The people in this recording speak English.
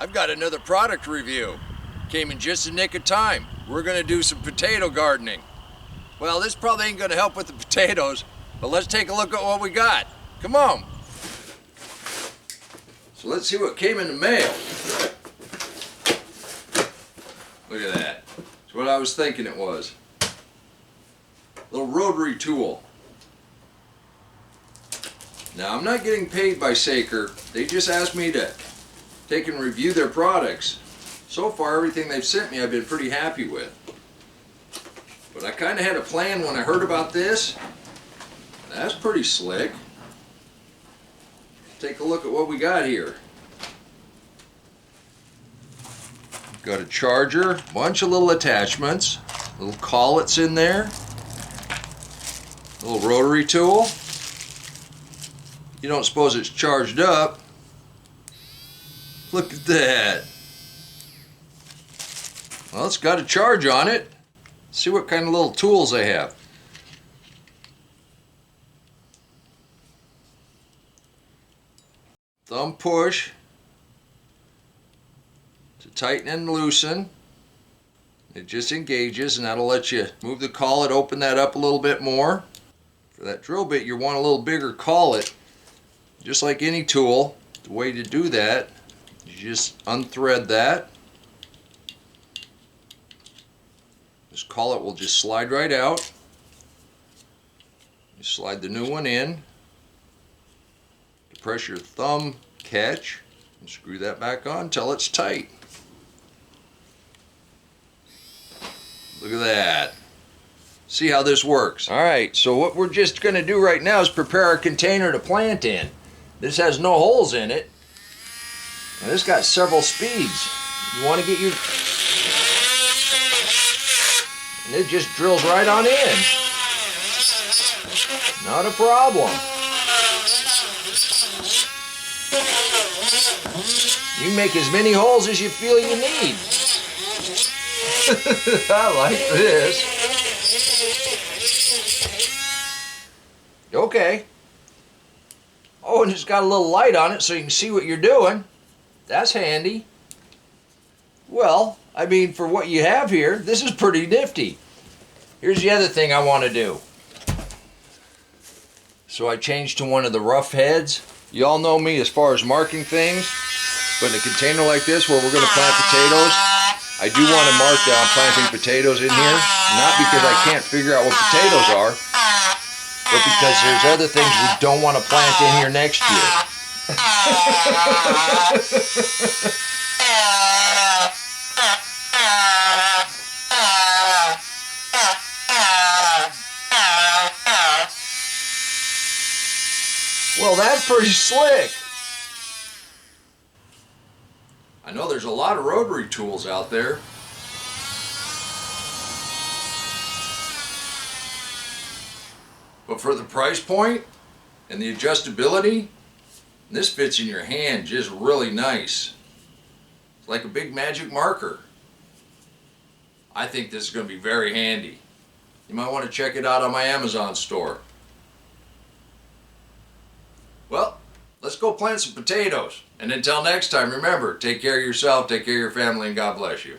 I've got another product review. Came in just the nick of time. We're gonna do some potato gardening. Well, this probably ain't gonna help with the potatoes, but let's take a look at what we got. Come on. So let's see what came in the mail. Look at that. It's what I was thinking it was. Little rotary tool. Now, I'm not getting paid by Saker. They just asked me to take and review their products. So far, everything they've sent me, I've been pretty happy with. But I kind of had a plan when I heard about this. That's pretty slick. Take a look at what we got here. Got a charger, bunch of little attachments, little collets in there, little rotary tool. You don't suppose it's charged up. Look at that. Well, it's got a charge on it. Let's see what kind of little tools they have. Thumb push to tighten and loosen. It just engages, and that'll let you move the collet, open that up a little bit more. For that drill bit, you want a little bigger collet. Just like any tool, the way to do that, you just unthread that. This collet will just slide right out. You slide the new one in. Press your thumb catch and screw that back on until it's tight. Look at that. See how this works. Alright, so what we're just going to do right now is prepare our container to plant in. This has no holes in it. And it's got several speeds. You want to get your... And it just drills right on in. Not a problem. You can make as many holes as you feel you need. I like this. Okay. Oh, and it's got a little light on it so you can see what you're doing. That's handy. Well, I mean, for what you have here, this is pretty nifty. Here's the other thing I want to do. So I changed to one of the rough heads. You all know me as far as marking things, but in a container like this where we're going to plant potatoes, I do want to mark that I'm planting potatoes in here, not because I can't figure out what potatoes are, but because there's other things we don't want to plant in here next year. Well, that's pretty slick. I know there's a lot of rotary tools out there. But for the price point and the adjustability, this fits in your hand just really nice. It's like a big magic marker. I think this is going to be very handy. You might want to check it out on my Amazon store. Well, let's go plant some potatoes. And until next time, remember, take care of yourself, take care of your family, and God bless you.